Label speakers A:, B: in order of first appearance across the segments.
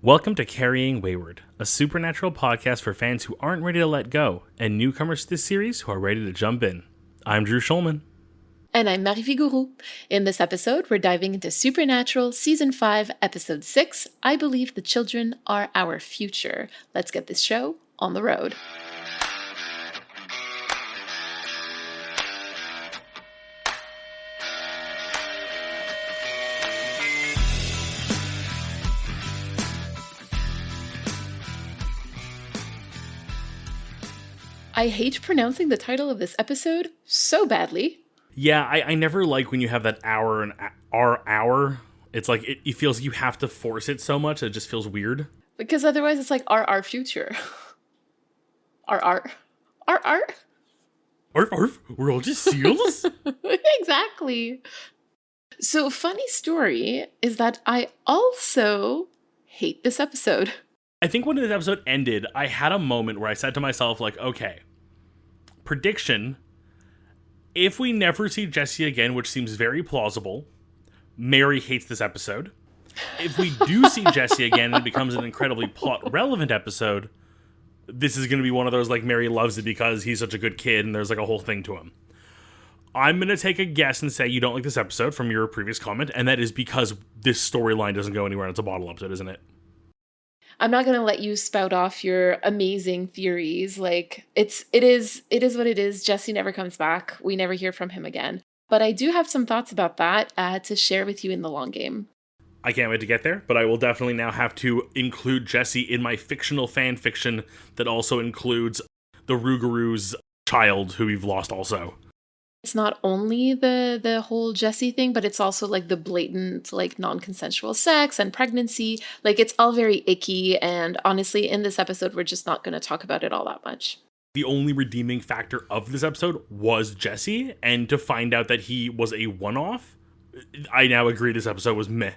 A: Welcome to Carrying Wayward, a supernatural podcast for fans who aren't ready to let go, and newcomers to this series who are ready to jump in. I'm Drew Schulman.
B: And I'm Marie Vigourou. In this episode, we're diving into Supernatural Season 5, Episode 6, I Believe the Children Are Our Future. Let's get this show on the road. I hate pronouncing the title of this episode so badly.
A: Yeah, I never like when you have that hour and hour. It's like, it feels you have to force it so much, it just feels weird.
B: Because otherwise it's like our future. Our.
A: Arf, we're all just seals?
B: Exactly. So, funny story is that I also hate this episode.
A: I think when this episode ended, I had a moment where I said to myself, like, okay, prediction, if we never see Jesse again, which seems very plausible, Mary hates this episode. If we do see Jesse again and it becomes an incredibly plot-relevant episode, this is going to be one of those, like, Mary loves it because he's such a good kid and there's, like, a whole thing to him. I'm going to take a guess and say you don't like this episode from your previous comment, and that is because this storyline doesn't go anywhere and it's a bottle episode, isn't it?
B: I'm not going to let you spout off your amazing theories. Like, it is what it is. Jesse never comes back. We never hear from him again. But I do have some thoughts about that to share with you in the long game.
A: I can't wait to get there, but I will definitely now have to include Jesse in my fictional fan fiction that also includes the Rougarou's child, who we've lost also.
B: It's not only the whole Jesse thing, but it's also like the blatant, like, non-consensual sex and pregnancy. Like, it's all very icky, and honestly, in this episode, we're just not going to talk about it all that much.
A: The only redeeming factor of this episode was Jesse, and to find out that he was a one-off, I now agree this episode was meh.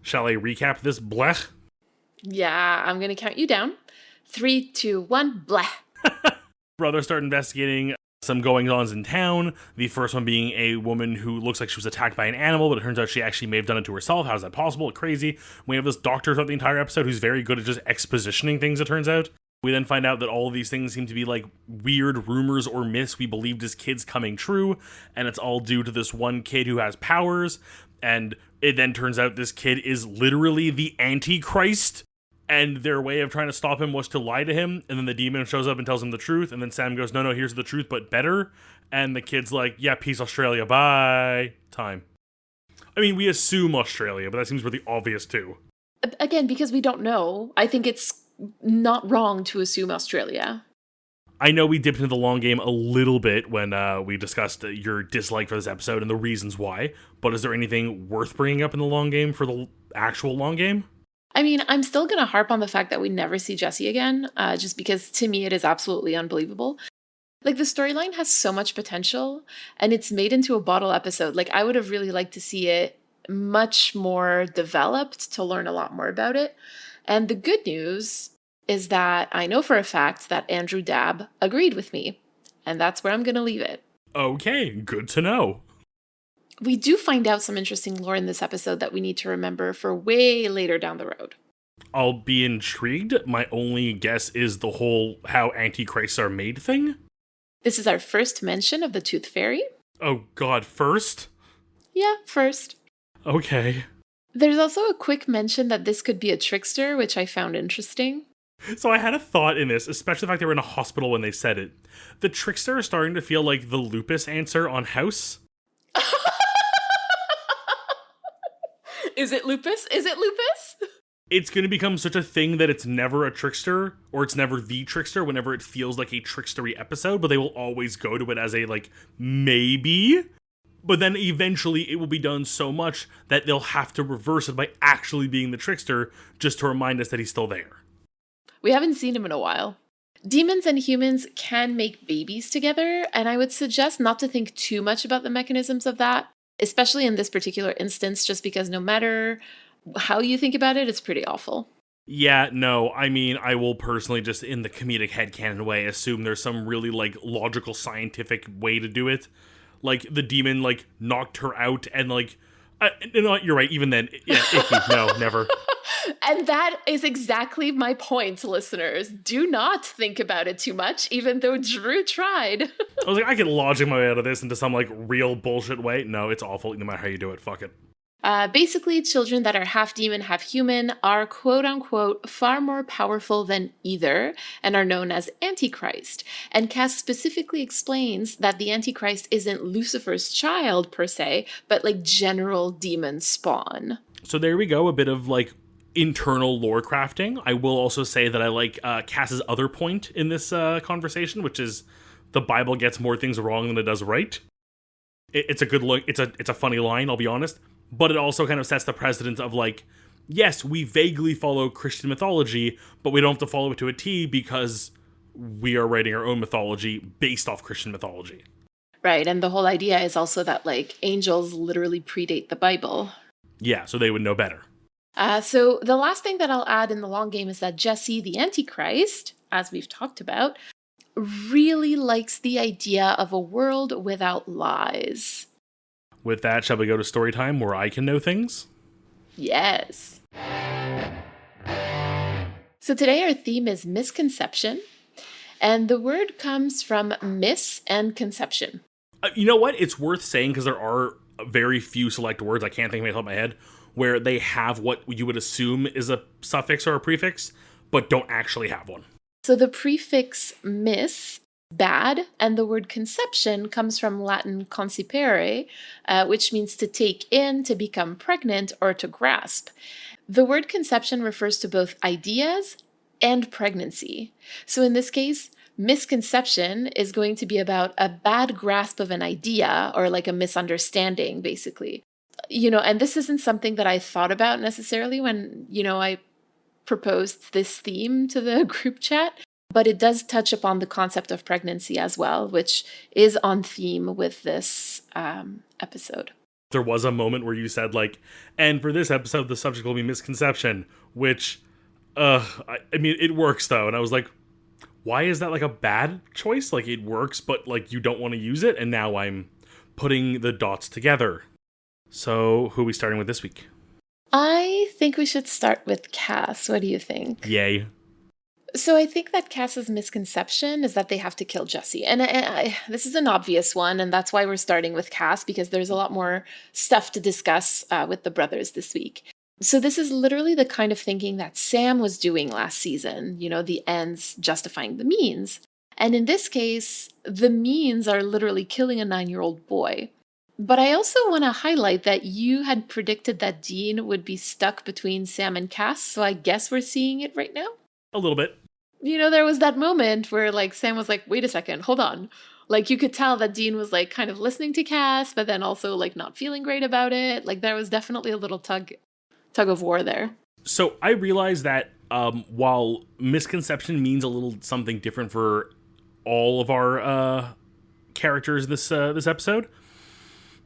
A: Shall I recap this blech?
B: Yeah, I'm going to count you down. 3, 2, 1, bleh.
A: Brothers start investigating some goings-ons in town. The first one being a woman who looks like she was attacked by an animal, but it turns out she actually may have done it to herself. How is that possible? Crazy. We have this doctor throughout the entire episode who's very good at just expositioning things, it turns out. We then find out that all of these things seem to be like weird rumors or myths we believed as kids coming true, and it's all due to this one kid who has powers, and it then turns out this kid is literally the Antichrist, and their way of trying to stop him was to lie to him, and then the demon shows up and tells him the truth, and then Sam goes, no, here's the truth, but better, and the kid's like, yeah, peace, Australia, bye, time. I mean, we assume Australia, but that seems really obvious too.
B: Again, because we don't know, I think it's not wrong to assume Australia.
A: I know we dipped into the long game a little bit when we discussed your dislike for this episode and the reasons why, but is there anything worth bringing up in the long game for the actual long game?
B: I mean, I'm still going to harp on the fact that we never see Jesse again, just because to me it is absolutely unbelievable. Like, the storyline has so much potential, and it's made into a bottle episode. Like, I would have really liked to see it much more developed to learn a lot more about it. And the good news is that I know for a fact that Andrew Dabb agreed with me, and that's where I'm going to leave it.
A: Okay, good to know.
B: We do find out some interesting lore in this episode that we need to remember for way later down the road.
A: I'll be intrigued. My only guess is the whole how antichrists are made thing.
B: This is our first mention of the Tooth Fairy.
A: Oh god, first?
B: Yeah, first.
A: Okay.
B: There's also a quick mention that this could be a trickster, which I found interesting.
A: So I had a thought in this, especially the fact they were in a hospital when they said it. The trickster is starting to feel like the Lupus answer on House.
B: Is it Lupus? Is it Lupus?
A: It's going to become such a thing that it's never a trickster, or it's never the trickster whenever it feels like a trickstery episode, but they will always go to it as a, like, maybe. But then eventually it will be done so much that they'll have to reverse it by actually being the trickster just to remind us that he's still there.
B: We haven't seen him in a while. Demons and humans can make babies together, and I would suggest not to think too much about the mechanisms of that, especially in this particular instance, just because no matter how you think about it, it's pretty awful.
A: Yeah, no, I mean, I will personally just, in the comedic headcanon way, assume there's some really, like, logical, scientific way to do it. Like, the demon, like, knocked her out and, like, you know what, you're right, even then, yeah, icky, no, never.
B: And that is exactly my point, listeners. Do not think about it too much, even though Drew tried.
A: I was like, I can logic my way out of this into some, like, real bullshit way. No, it's awful, no matter how you do it. Fuck it.
B: Basically, children that are half demon, half human are quote unquote far more powerful than either and are known as Antichrist. And Cass specifically explains that the Antichrist isn't Lucifer's child per se, but like general demon spawn.
A: So there we go, a bit of like internal lore crafting. I will also say that I like Cass's other point in this conversation, which is the Bible gets more things wrong than it does right. It's a good look. It's a funny line, I'll be honest. But it also kind of sets the precedent of like, yes, we vaguely follow Christian mythology, but we don't have to follow it to a T because we are writing our own mythology based off Christian mythology.
B: Right, and the whole idea is also that like angels literally predate the Bible.
A: Yeah, so they would know better.
B: So the last thing that I'll add in the long game is that Jesse, the Antichrist, as we've talked about, really likes the idea of a world without lies.
A: With that, shall we go to story time where I can know things?
B: Yes. So today our theme is misconception, and the word comes from mis and conception.
A: You know what? It's worth saying because there are very few select words, I can't think of any off my head, where they have what you would assume is a suffix or a prefix, but don't actually have one.
B: So the prefix mis, bad, and the word conception comes from Latin concipere, which means to take in, to become pregnant, or to grasp. The word conception refers to both ideas and pregnancy. So in this case, misconception is going to be about a bad grasp of an idea or like a misunderstanding, basically. And this isn't something that I thought about necessarily when, I proposed this theme to the group chat. But it does touch upon the concept of pregnancy as well, which is on theme with this episode.
A: There was a moment where you said, like, and for this episode, the subject will be misconception, which, I mean, it works, though. And I was like, why is that, like, a bad choice? Like, it works, but, like, you don't want to use it. And now I'm putting the dots together. So, who are we starting with this week?
B: I think we should start with Cass. What do you think?
A: Yay.
B: So I think that Cass's misconception is that they have to kill Jesse. And this is an obvious one, and that's why we're starting with Cass, because there's a lot more stuff to discuss with the brothers this week. So this is literally the kind of thinking that Sam was doing last season, the ends justifying the means. And in this case, the means are literally killing a 9-year-old boy. But I also want to highlight that you had predicted that Dean would be stuck between Sam and Cass, so I guess we're seeing it right now?
A: A little bit.
B: There was that moment where, like, Sam was like, wait a second, hold on. Like, you could tell that Dean was, like, kind of listening to Cass, but then also, like, not feeling great about it. Like, there was definitely a little tug of war there.
A: So I realized that while misconception means a little something different for all of our characters this episode,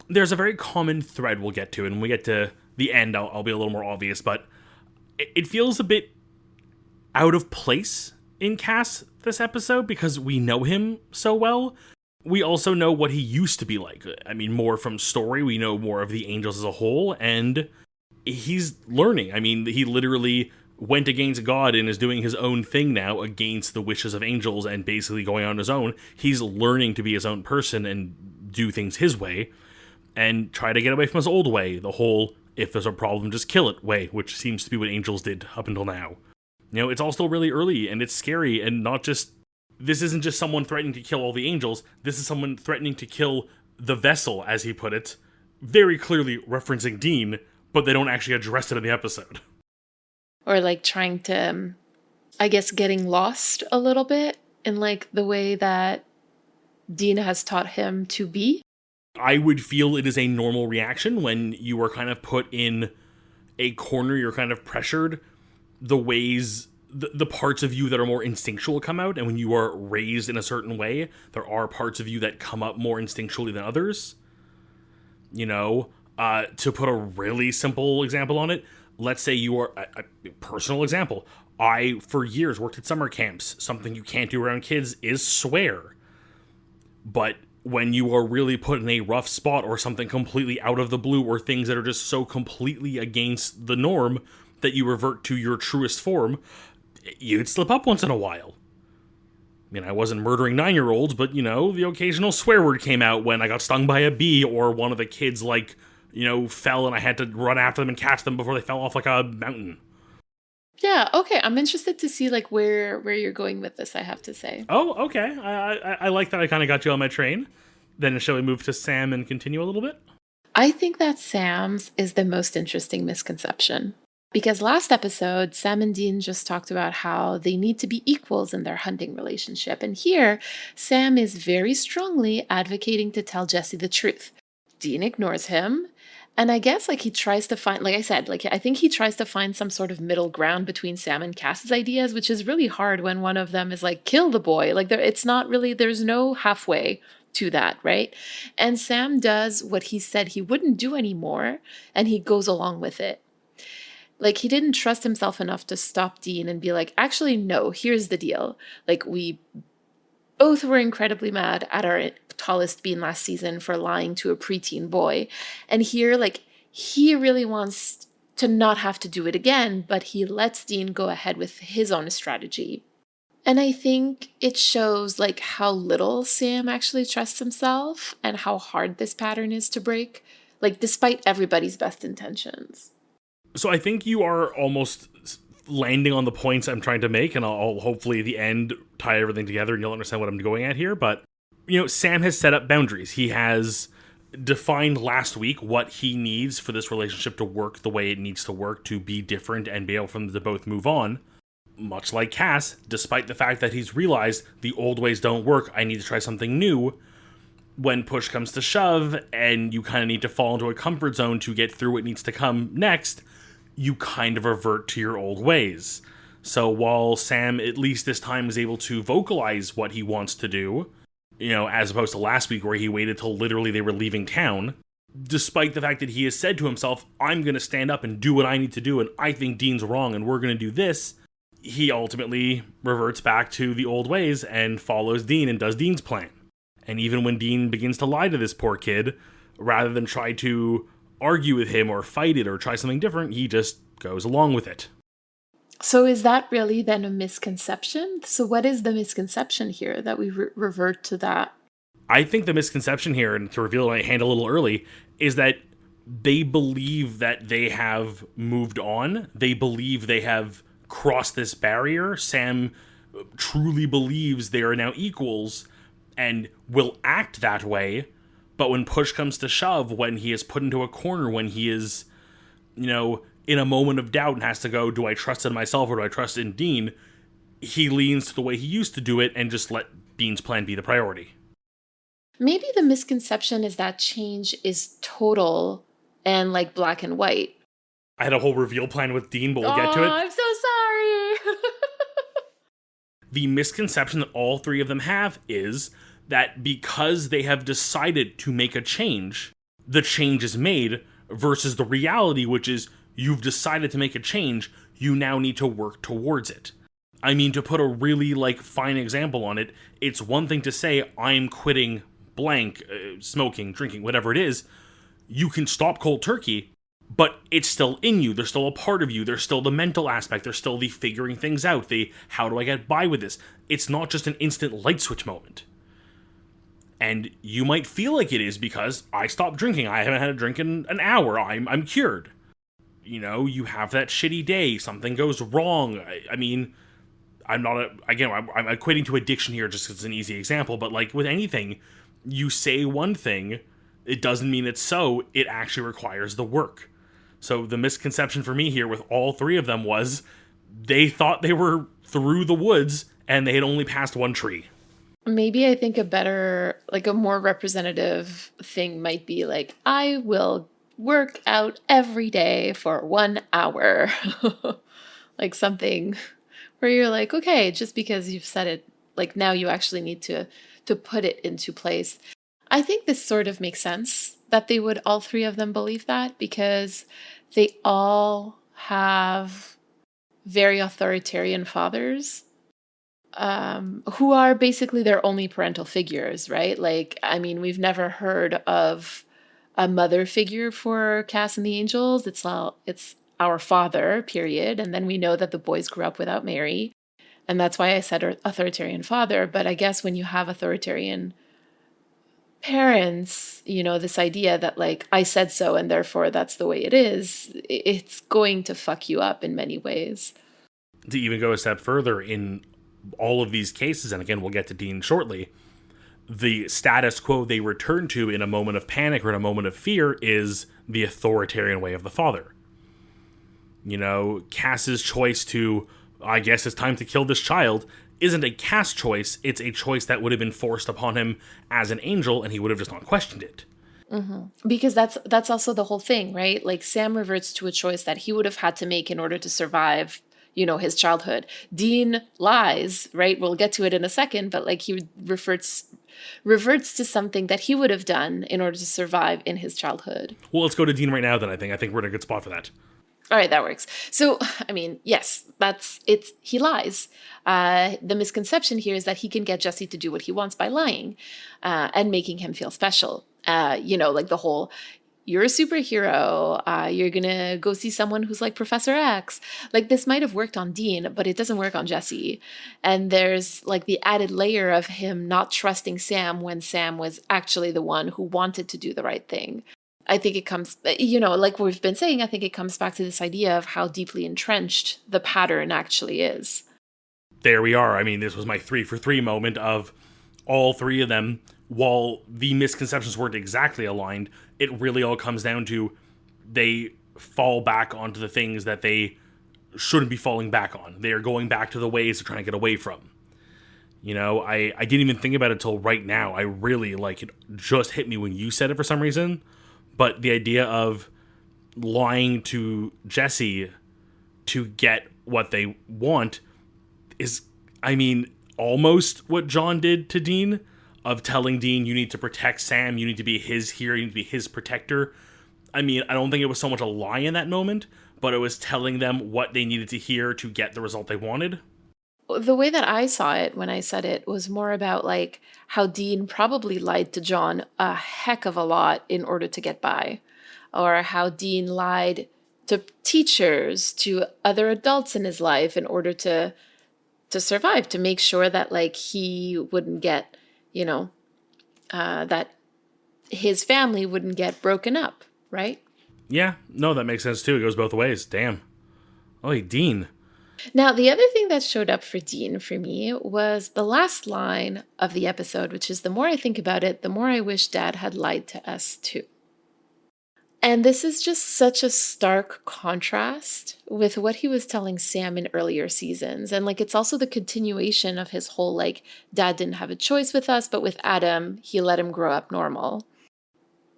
A: there's a very common thread we'll get to, and when we get to the end, I'll be a little more obvious, but it feels a bit out of place in Cass this episode because we know him so well. We also know what he used to be like. I mean, more from story, we know more of the angels as a whole, and he's learning. I mean, he literally went against God and is doing his own thing now against the wishes of angels and basically going on his own. He's learning to be his own person and do things his way and try to get away from his old way, the whole if there's a problem, just kill it way, which seems to be what angels did up until now. It's all still really early, and it's scary, and this isn't just someone threatening to kill all the angels, this is someone threatening to kill the vessel, as he put it, very clearly referencing Dean, but they don't actually address it in the episode.
B: Or, like, trying to, I guess, getting lost a little bit in, like, the way that Dean has taught him to be.
A: I would feel it is a normal reaction when you are kind of put in a corner, you're kind of pressured. The ways, the parts of you that are more instinctual come out, and when you are raised in a certain way, there are parts of you that come up more instinctually than others. To put a really simple example on it, let's say you are, a personal example, I, for years, worked at summer camps. Something you can't do around kids is swear. But when you are really put in a rough spot or something completely out of the blue or things that are just so completely against the norm, that you revert to your truest form, you'd slip up once in a while. I mean, I wasn't murdering 9-year-olds, but, the occasional swear word came out when I got stung by a bee or one of the kids, fell and I had to run after them and catch them before they fell off like a mountain.
B: Yeah, okay. I'm interested to see where you're going with this, I have to say.
A: Oh, okay. I like that I kind of got you on my train. Then shall we move to Sam and continue a little bit?
B: I think that Sam's is the most interesting misconception. Because last episode, Sam and Dean just talked about how they need to be equals in their hunting relationship. And here, Sam is very strongly advocating to tell Jesse the truth. Dean ignores him. And I guess he tries to find, like I said, I think he tries to find some sort of middle ground between Sam and Cass's ideas, which is really hard when one of them is kill the boy. It's not really, there's no halfway to that, right? And Sam does what he said he wouldn't do anymore, and he goes along with it. He didn't trust himself enough to stop Dean and be like, actually, no, here's the deal. We both were incredibly mad at our tallest bean last season for lying to a preteen boy. And here, he really wants to not have to do it again, but he lets Dean go ahead with his own strategy. And I think it shows how little Sam actually trusts himself and how hard this pattern is to break, despite everybody's best intentions.
A: So I think you are almost landing on the points I'm trying to make, and I'll hopefully at the end tie everything together and you'll understand what I'm going at here. But, Sam has set up boundaries. He has defined last week what he needs for this relationship to work the way it needs to work, to be different and be able for them to both move on. Much like Cass, despite the fact that he's realized the old ways don't work, I need to try something new. When push comes to shove and you kind of need to fall into a comfort zone to get through what needs to come next, you kind of revert to your old ways. So while Sam, at least this time, is able to vocalize what he wants to do, as opposed to last week where he waited till literally they were leaving town, despite the fact that he has said to himself, I'm going to stand up and do what I need to do, and I think Dean's wrong, and we're going to do this, he ultimately reverts back to the old ways and follows Dean and does Dean's plan. And even when Dean begins to lie to this poor kid, rather than try to argue with him or fight it or try something different, he just goes along with it.
B: So is that really then a misconception? So what is the misconception here that we revert to that?
A: I think the misconception here, and to reveal my hand a little early, is that they believe that they have moved on. They believe they have crossed this barrier. Sam truly believes they are now equals and will act that way. But when push comes to shove, when he is put into a corner, when he is, in a moment of doubt and has to go, do I trust in myself or do I trust in Dean? He leans to the way he used to do it and just let Dean's plan be the priority.
B: Maybe the misconception is that change is total and black and white.
A: I had a whole reveal plan with Dean, but we'll get to it.
B: I'm so sorry.
A: The misconception that all three of them have is that because they have decided to make a change, the change is made, versus the reality, which is you've decided to make a change, you now need to work towards it. I mean, to put a really fine example on it, it's one thing to say, I'm quitting blank, smoking, drinking, whatever it is. You can stop cold turkey, but it's still in you. There's still a part of you. There's still the mental aspect. There's still the figuring things out. The how do I get by with this? It's not just an instant light switch moment. And you might feel like it is because I stopped drinking. I haven't had a drink in an hour. I'm cured. You have that shitty day. Something goes wrong. I mean, I'm equating to addiction here just because it's an easy example. But with anything, you say one thing, it doesn't mean it's so. It actually requires the work. So the misconception for me here with all three of them was they thought they were through the woods and they had only passed one tree.
B: Maybe I think a better, a more representative thing might be I will work out every day for 1 hour. Something where you're okay, just because you've said it, now you actually need to put it into place. I think this sort of makes sense that they would, all three of them, believe that, because they all have very authoritarian fathers. Who are basically their only parental figures, right? We've never heard of a mother figure for Cass and the Angels. It's our father, period. And then we know that the boys grew up without Mary. And that's why I said authoritarian father. But I guess when you have authoritarian parents, this idea that like I said so and therefore that's the way it is, it's going to fuck you up in many ways.
A: To even go a step further in all of these cases, and again, we'll get to Dean shortly, the status quo they return to in a moment of panic or in a moment of fear is the authoritarian way of the father. Cass's choice to, I guess it's time to kill this child, isn't a Cass choice. It's a choice that would have been forced upon him as an angel, and he would have just not questioned it.
B: Mm-hmm. Because that's also the whole thing, right? Like Sam reverts to a choice that he would have had to make in order to survive, his childhood. Dean lies, right? We'll get to it in a second, but like he reverts to something that he would have done in order to survive in his childhood.
A: Well, let's go to Dean right now then, I think we're in a good spot for that.
B: All right, that works. So, I mean, yes, he lies. The misconception here is that he can get Jesse to do what he wants by lying and making him feel special. Like the whole, you're a superhero, you're going to go see someone who's like Professor X. Like this might have worked on Dean, but it doesn't work on Jesse. And there's like the added layer of him not trusting Sam when Sam was actually the one who wanted to do the right thing. I think it comes, like we've been saying, I think it comes back to this idea of how deeply entrenched the pattern actually is.
A: There we are. I mean, this was my 3 for 3 moment of all three of them. While the misconceptions weren't exactly aligned, it really all comes down to they fall back onto the things that they shouldn't be falling back on. They are going back to the ways they're trying to get away from. I didn't even think about it until right now. I really, it just hit me when you said it for some reason. But the idea of lying to Jesse to get what they want is, almost what John did to Dean, of telling Dean, you need to protect Sam, you need to be his hero, you need to be his protector. I don't think it was so much a lie in that moment, but it was telling them what they needed to hear to get the result they wanted.
B: The way that I saw it when I said it was more about like how Dean probably lied to John a heck of a lot in order to get by, or how Dean lied to teachers, to other adults in his life in order to survive, to make sure that like he wouldn't get, that his family wouldn't get broken up, right?
A: Yeah, no, that makes sense too. It goes both ways. Damn. Oh, Dean.
B: Now, the other thing that showed up for Dean for me was the last line of the episode, which is, the more I think about it, the more I wish Dad had lied to us too. And this is just such a stark contrast with what he was telling Sam in earlier seasons. And like, it's also the continuation of his whole, like, Dad didn't have a choice with us, but with Adam, he let him grow up normal.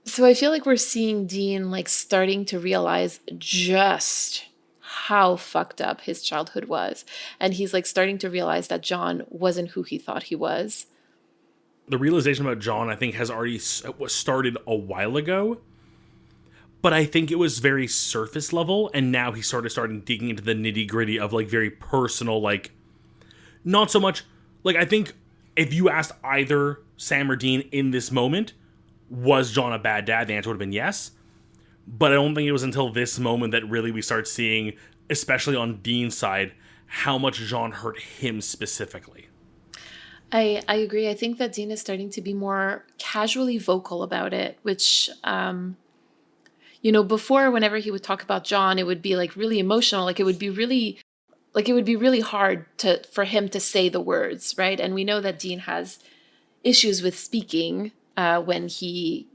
B: So I feel like we're seeing Dean like starting to realize just how fucked up his childhood was. And he's like starting to realize that John wasn't who he thought he was.
A: The realization about John, I think, has already started a while ago. But I think it was very surface level. And now he started digging into the nitty gritty of like very personal, like not so much like, I think if you asked either Sam or Dean in this moment, was John a bad dad? The answer would have been yes. But I don't think it was until this moment that really we start seeing, especially on Dean's side, how much John hurt him specifically.
B: I agree. I think that Dean is starting to be more casually vocal about it, which, before whenever he would talk about John, it would be like really emotional. Like it would be really hard for him to say the words, right? And we know that Dean has issues with speaking when he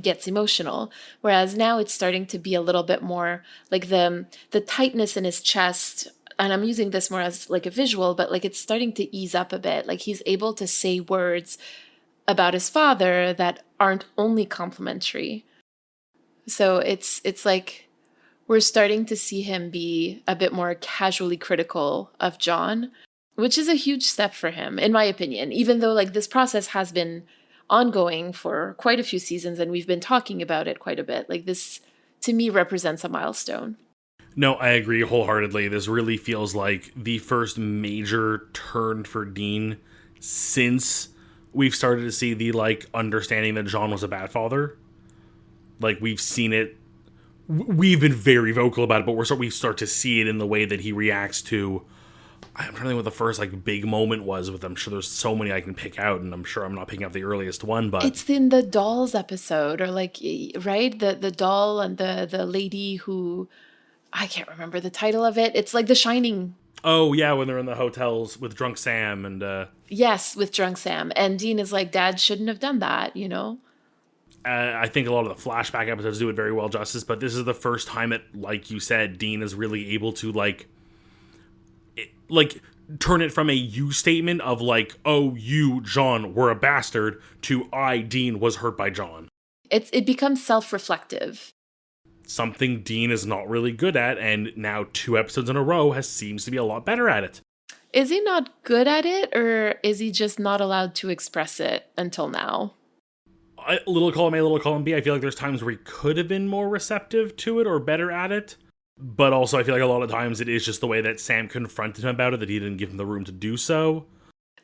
B: gets emotional, whereas now it's starting to be a little bit more like the tightness in his chest, and I'm using this more as like a visual, but like it's starting to ease up a bit. Like he's able to say words about his father that aren't only complimentary. So it's like we're starting to see him be a bit more casually critical of John, which is a huge step for him, in my opinion, even though like this process has been ongoing for quite a few seasons and we've been talking about it quite a bit. Like this, to me, represents a milestone.
A: No, I agree wholeheartedly. This really feels like the first major turn for Dean since we've started to see the like understanding that John was a bad father. Like we've seen it we've been very vocal about it, but we start to see it in the way that he reacts to. I'm trying to think what the first like big moment was with. I'm sure there's so many I can pick out, and I'm sure I'm not picking out the earliest one, but
B: It's in the dolls episode, or like right, the doll and the lady who, I can't remember the title of it. It's like The Shining.
A: oh yeah, when they're in the hotels with drunk Sam and
B: Yes, with drunk Sam, and Dean is like, Dad shouldn't have done that, you know.
A: I think a lot of the flashback episodes do it very well justice, but this is the first time that, like you said, Dean is really able to like turn it from a you statement of like, oh, you, John, were a bastard, to I, Dean, was hurt by John.
B: It becomes self-reflective.
A: Something Dean is not really good at, and now 2 episodes in a row seems to be a lot better at it.
B: Is he not good at it, or is he just not allowed to express it until now?
A: Little column A, little column B, I feel like there's times where he could have been more receptive to it or better at it. But also I feel like a lot of times it is just the way that Sam confronted him about it that he didn't give him the room to do so.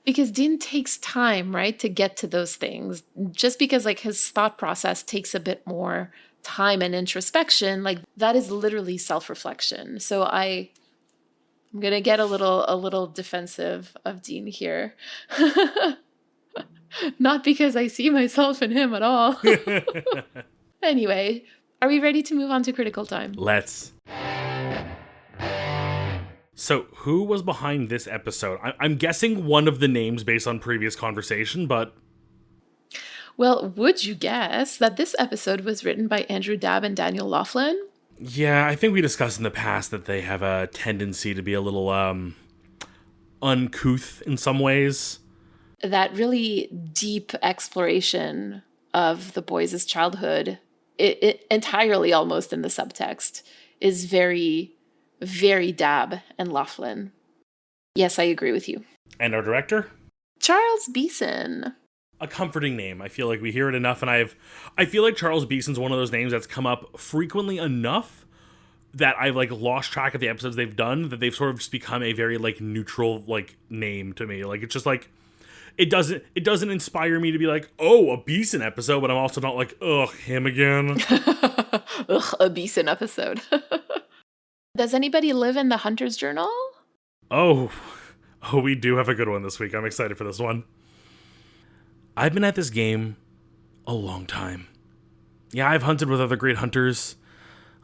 B: Because Dean takes time, right, to get to those things. Just because like his thought process takes a bit more time and introspection, like that is literally self-reflection. So I'm gonna get a little defensive of Dean here. Not because I see myself in him at all. Anyway, are we ready to move on to critical time?
A: Let's. So, who was behind this episode? I'm guessing one of the names based on previous conversation, but...
B: Well, would you guess that this episode was written by Andrew Dabb and Daniel Laughlin?
A: Yeah, I think we discussed in the past that they have a tendency to be a little, uncouth in some ways.
B: That really deep exploration of the boys' childhood, it entirely almost in the subtext, is very, very Dabb and Laughlin. Yes, I agree with you.
A: And our director?
B: Charles Beeson.
A: A comforting name. I feel like we hear it enough, and I feel like Charles Beeson's one of those names that's come up frequently enough that I've like lost track of the episodes they've done, that they've sort of just become a very like neutral like name to me. Like it's just like it doesn't inspire me to be like, oh, a Beeson episode, but I'm also not like, ugh, him again.
B: Ugh, a Beeson episode. Does anybody live in the Hunter's Journal?
A: Oh, we do have a good one this week. I'm excited for this one. I've been at this game a long time. Yeah, I've hunted with other great hunters.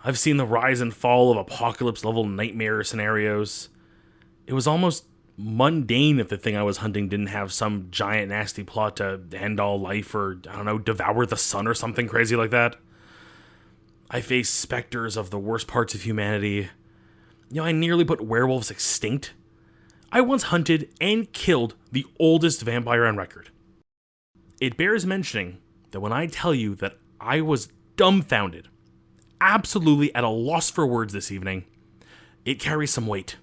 A: I've seen the rise and fall of apocalypse-level nightmare scenarios. It was almost mundane if the thing I was hunting didn't have some giant nasty plot to end all life or, I don't know, devour the sun or something crazy like that. I faced specters of the worst parts of humanity. You know, I nearly put werewolves extinct. I once hunted and killed the oldest vampire on record. It bears mentioning that when I tell you that I was dumbfounded, absolutely at a loss for words this evening, it carries some weight.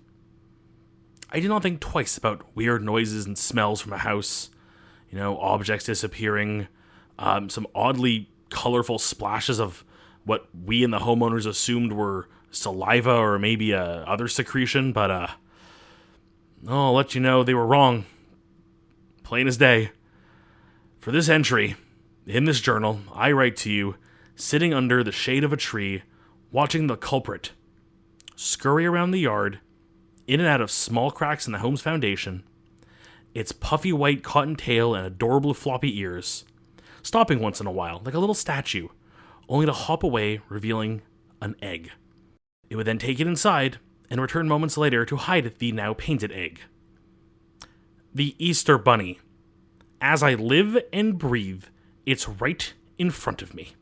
A: I did not think twice about weird noises and smells from a house, you know, objects disappearing, some oddly colorful splashes of what we and the homeowners assumed were saliva or maybe other secretion, but I'll let you know they were wrong. Plain as day. For this entry, in this journal, I write to you, sitting under the shade of a tree, watching the culprit scurry around the yard, in and out of small cracks in the home's foundation, its puffy white cotton tail and adorable floppy ears, stopping once in a while, like a little statue, only to hop away, revealing an egg. It would then take it inside, and return moments later to hide the now painted egg. The Easter Bunny. As I live and breathe, it's right in front of me.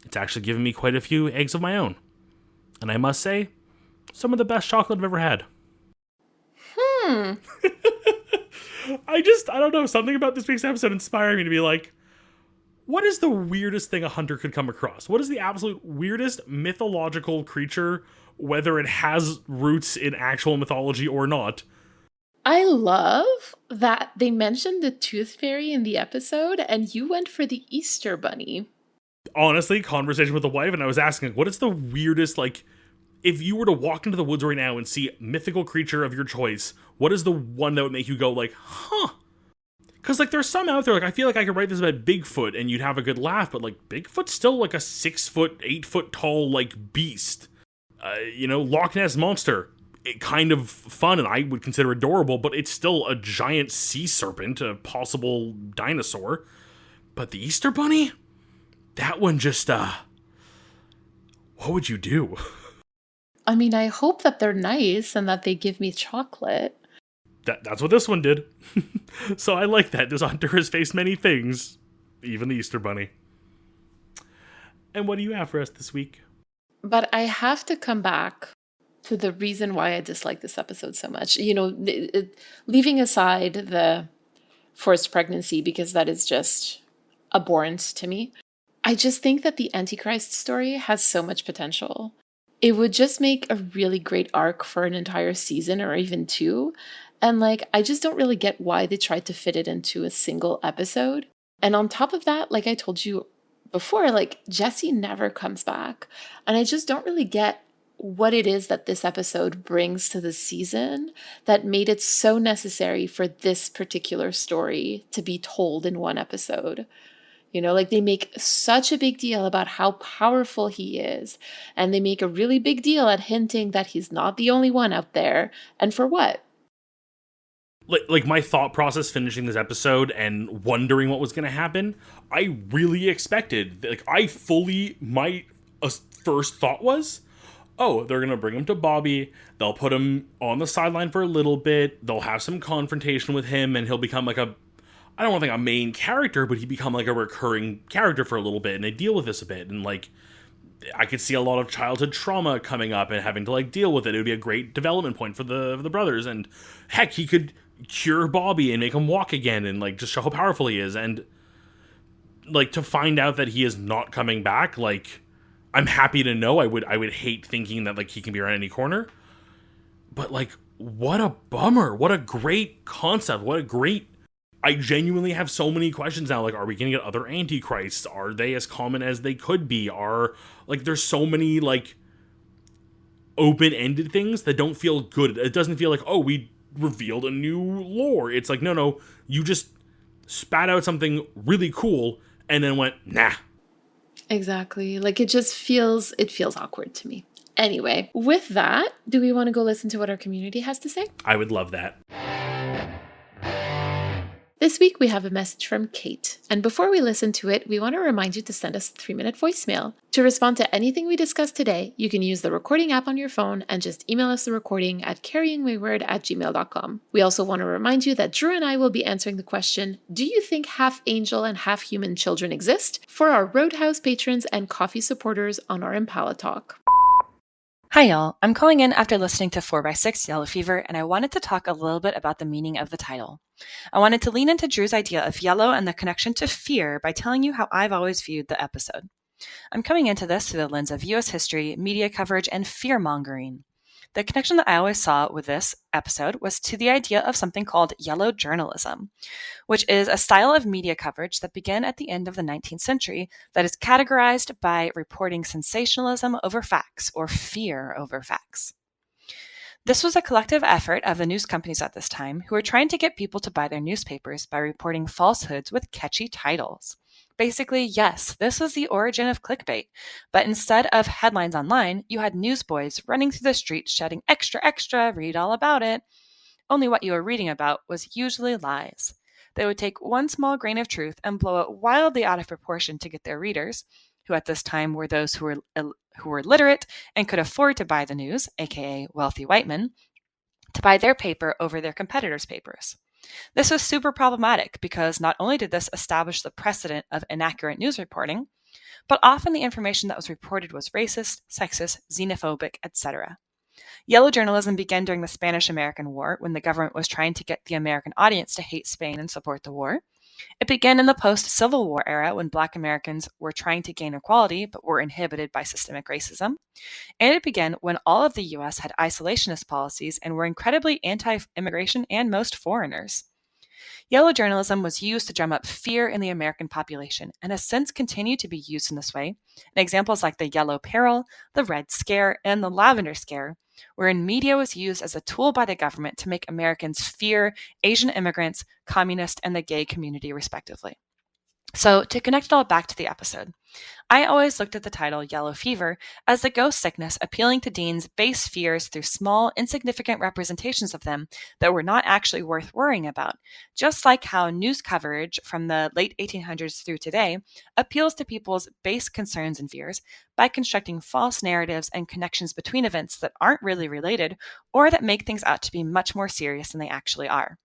A: It's actually given me quite a few eggs of my own. And I must say, some of the best chocolate I've ever had. I don't know, something about this week's episode inspired me to be like, what is the weirdest thing a hunter could come across? What is the absolute weirdest mythological creature, whether it has roots in actual mythology or not?
B: I love that they mentioned the Tooth Fairy in the episode, and you went for the Easter Bunny.
A: Honestly, conversation with the wife, and I was asking, what is the weirdest, like, if you were to walk into the woods right now and see mythical creature of your choice, what is the one that would make you go like, huh? Because, like, there's some out there, like, I feel like I could write this about Bigfoot and you'd have a good laugh, but, like, Bigfoot's still, like, a 6 foot, 8 foot tall, like, beast. Loch Ness Monster, kind of fun and I would consider adorable, but it's still a giant sea serpent, a possible dinosaur. But the Easter Bunny? That one just, what would you do?
B: I mean, I hope that they're nice and that they give me chocolate.
A: That's what this one did. So I like that. This hunter has faced many things, even the Easter Bunny. And what do you have for us this week?
B: But I have to come back to the reason why I dislike this episode so much. Leaving aside the forced pregnancy, because that is just abhorrent to me. I just think that the Antichrist story has so much potential. It would just make a really great arc for an entire season or even two. And I just don't really get why they tried to fit it into a single episode. And on top of that, like I told you before, Jesse never comes back. And I just don't really get what it is that this episode brings to the season that made it so necessary for this particular story to be told in one episode. They make such a big deal about how powerful he is. And they make a really big deal at hinting that he's not the only one out there. And for what?
A: Like my thought process finishing this episode and wondering what was going to happen, I really expected, my first thought was, oh, they're going to bring him to Bobby, they'll put him on the sideline for a little bit, they'll have some confrontation with him, and he'll become I don't want to think a main character, but he become a recurring character for a little bit, and they deal with this a bit, and I could see a lot of childhood trauma coming up and having to deal with it. It would be a great development point for the brothers, and heck, he could cure Bobby and make him walk again and just show how powerful he is. And to find out that he is not coming back, I'm happy to know. I would hate thinking that he can be around any corner, but what a bummer. What a great concept. What a great, I genuinely have so many questions now. Are we gonna get other Antichrists? Are they as common as they could be? There's so many open-ended things that don't feel good. It doesn't feel oh, we revealed a new lore. It's no, you just spat out something really cool and then went, nah.
B: Exactly. It feels awkward to me. Anyway, with that, do we want to go listen to what our community has to say?
A: I would love that.
B: This week we have a message from Kate, and before we listen to it, we want to remind you to send us a 3-minute voicemail. To respond to anything we discussed today, you can use the recording app on your phone and just email us the recording at carryingwayward@gmail.com. We also want to remind you that Drew and I will be answering the question, do you think half angel and half human children exist? For our Roadhouse patrons and coffee supporters on our Impala Talk.
C: Hi y'all, I'm calling in after listening to 4x6 Yellow Fever, and I wanted to talk a little bit about the meaning of the title. I wanted to lean into Drew's idea of yellow and the connection to fear by telling you how I've always viewed the episode. I'm coming into this through the lens of US history, media coverage, and fear-mongering. The connection that I always saw with this episode was to the idea of something called yellow journalism, which is a style of media coverage that began at the end of the 19th century that is categorized by reporting sensationalism over facts or fear over facts. This was a collective effort of the news companies at this time who were trying to get people to buy their newspapers by reporting falsehoods with catchy titles. Basically, yes, this was the origin of clickbait, but instead of headlines online, you had newsboys running through the streets shouting, "Extra, extra, read all about it." Only what you were reading about was usually lies. They would take one small grain of truth and blow it wildly out of proportion to get their readers, who at this time were those who were literate and could afford to buy the news, aka wealthy white men, to buy their paper over their competitors' papers. This was super problematic because not only did this establish the precedent of inaccurate news reporting, but often the information that was reported was racist, sexist, xenophobic, etc. Yellow journalism began during the Spanish-American War when the government was trying to get the American audience to hate Spain and support the war. It began in the post-Civil War era when Black Americans were trying to gain equality but were inhibited by systemic racism. And it began when all of the U.S. had isolationist policies and were incredibly anti-immigration and most foreigners. Yellow journalism was used to drum up fear in the American population and has since continued to be used in this way. And examples like the Yellow Peril, the Red Scare, and the Lavender Scare wherein media was used as a tool by the government to make Americans fear Asian immigrants, communists, and the gay community, respectively. So, to connect it all back to the episode, I always looked at the title Yellow Fever as the ghost sickness appealing to Dean's base fears through small, insignificant representations of them that were not actually worth worrying about, just like how news coverage from the late 1800s through today appeals to people's base concerns and fears by constructing false narratives and connections between events that aren't really related or that make things out to be much more serious than they actually are.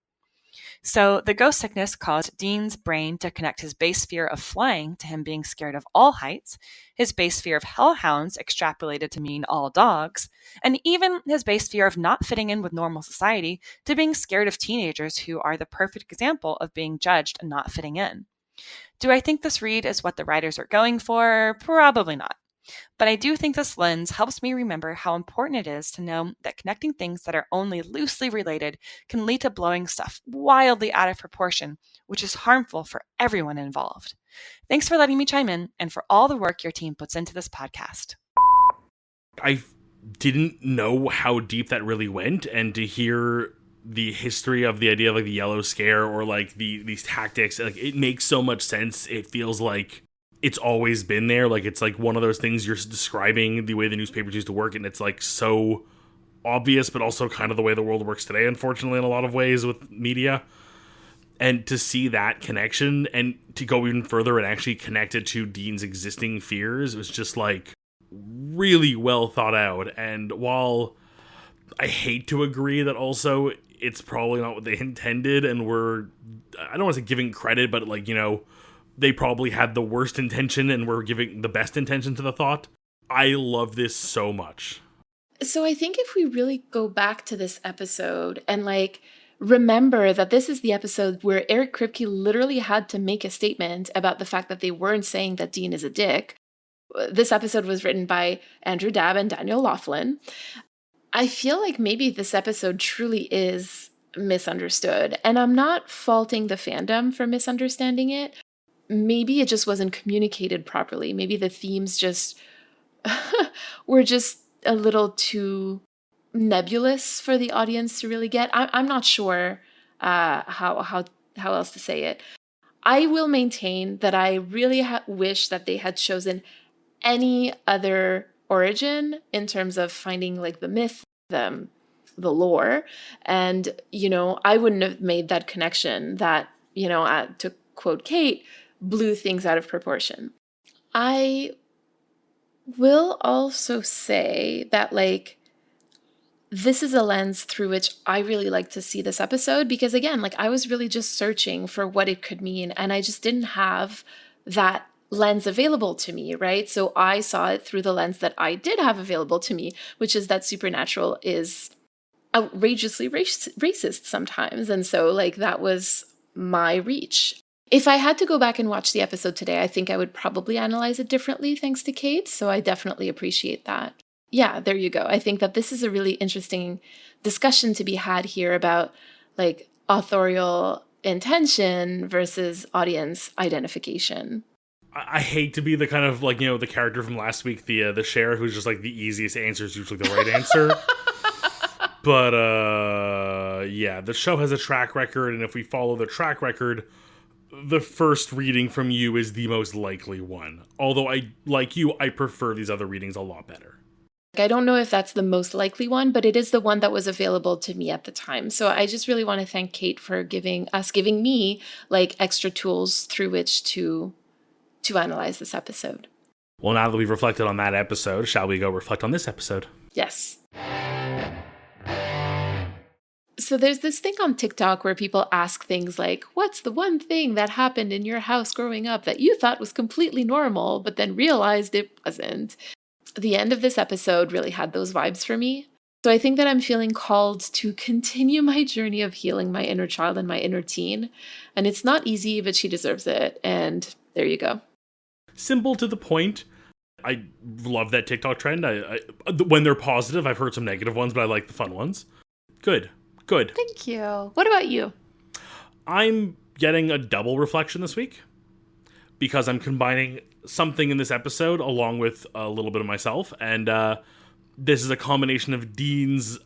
C: So the ghost sickness caused Dean's brain to connect his base fear of flying to him being scared of all heights, his base fear of hellhounds extrapolated to mean all dogs, and even his base fear of not fitting in with normal society to being scared of teenagers who are the perfect example of being judged and not fitting in. Do I think this read is what the writers are going for? Probably not. But I do think this lens helps me remember how important it is to know that connecting things that are only loosely related can lead to blowing stuff wildly out of proportion, which is harmful for everyone involved. Thanks for letting me chime in and for all the work your team puts into this podcast.
A: I didn't know how deep that really went, and to hear the history of the idea of like the yellow scare or like these tactics, like it makes so much sense. It feels like it's always been there. Like it's like one of those things you're describing the way the newspapers used to work, and it's like so obvious, but also kind of the way the world works today, unfortunately, in a lot of ways with media. And to see that connection and to go even further and actually connect it to Dean's existing fears was just like really well thought out. And while I hate to agree that also it's probably not what they intended, and I don't want to say giving credit, but like, you know, they probably had the worst intention and were giving the best intention to the thought. I love this so much.
B: So I think if we really go back to this episode and like remember that this is the episode where Eric Kripke literally had to make a statement about the fact that they weren't saying that Dean is a dick. This episode was written by Andrew Dabb and Daniel Laughlin. I feel like maybe this episode truly is misunderstood, and I'm not faulting the fandom for misunderstanding it. Maybe it just wasn't communicated properly. Maybe the themes just were just a little too nebulous for the audience to really get. I'm not sure how else to say it. I will maintain that I really wish that they had chosen any other origin in terms of finding like the myth, the lore, and you know, I wouldn't have made that connection that, you know, to quote Kate, blew things out of proportion. I will also say that like this is a lens through which I really like to see this episode, because again, like I was really just searching for what it could mean, and I just didn't have that lens available to me, right? So I saw it through the lens that I did have available to me, which is that Supernatural is outrageously racist sometimes. And so like that was my reach. If I had to go back and watch the episode today, I think I would probably analyze it differently thanks to Kate. So I definitely appreciate that. Yeah, there you go. I think that this is a really interesting discussion to be had here about like authorial intention versus audience identification.
A: I hate to be the kind of like, you know, the character from last week, the sheriff who's just like the easiest answer is usually the right answer. But yeah, the show has a track record, and if we follow the track record, the first reading from you is the most likely one. Although I prefer these other readings a lot better.
B: I don't know if that's the most likely one, but it is the one that was available to me at the time. So I just really want to thank Kate for giving me like extra tools through which to analyze this episode.
A: Well, now that we've reflected on that episode, shall we go reflect on this episode?
B: Yes. So there's this thing on TikTok where people ask things like, what's the one thing that happened in your house growing up that you thought was completely normal, but then realized it wasn't? The end of this episode really had those vibes for me. So I think that I'm feeling called to continue my journey of healing my inner child and my inner teen. And it's not easy, but she deserves it. And there you go.
A: Simple to the point. I love that TikTok trend. I when they're positive, I've heard some negative ones, but I like the fun ones. Good.
B: Thank you. What about you?
A: I'm getting a double reflection this week because I'm combining something in this episode along with a little bit of myself. And this is a combination of Dean's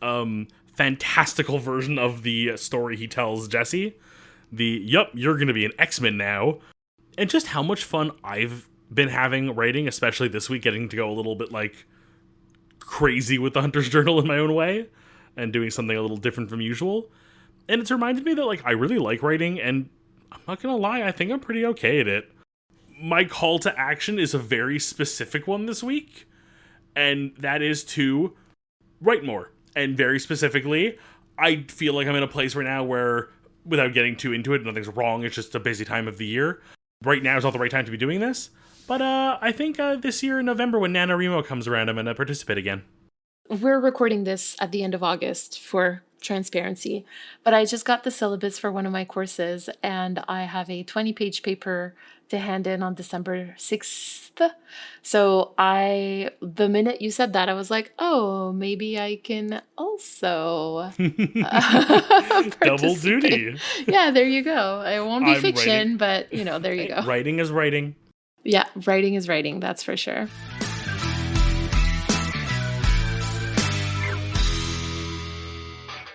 A: fantastical version of the story he tells Jesse. Yup, you're going to be an X-Men now. And just how much fun I've been having writing, especially this week, getting to go a little bit like crazy with the Hunter's Journal in my own way and doing something a little different from usual. And it's reminded me that like I really like writing, and I'm not going to lie, I think I'm pretty okay at it. My call to action is a very specific one this week, and that is to write more. And very specifically, I feel like I'm in a place right now where, without getting too into it, nothing's wrong, it's just a busy time of the year. Right now is not the right time to be doing this, but I think this year in November when NaNoWriMo comes around, I'm going to participate again.
B: We're recording this at the end of August for transparency, but I just got the syllabus for one of my courses, and I have a 20-page paper to hand in on December 6th. So the minute you said that, I was like, oh, maybe I can also
A: double duty.
B: Yeah, there you go. It won't be
A: I'm
B: fiction,
A: writing.
B: but there you go.
A: Writing is writing.
B: Yeah, writing is writing, that's for sure.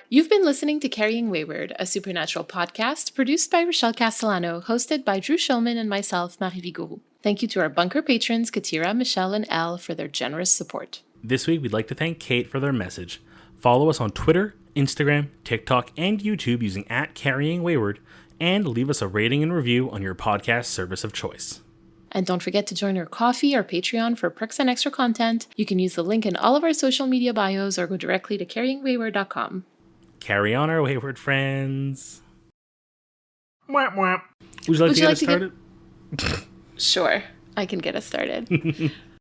B: You've been listening to Carrying Wayward, a supernatural podcast produced by Rochelle Castellano, hosted by Drew Shulman and myself, Marie Vigourou. Thank you to our bunker patrons, Katira, Michelle, and Elle, for their generous support.
A: This week, we'd like to thank Kate for their message. Follow us on Twitter, Instagram, TikTok, and YouTube using @CarryingWayward, and leave us a rating and review on your podcast service of choice.
B: And don't forget to join our Ko-fi or Patreon for perks and extra content. You can use the link in all of our social media bios or go directly to carryingwayward.com.
A: Carry on, our wayward friends. Mwah, mwah. Would you like to get us started?
B: Sure, I can get us started.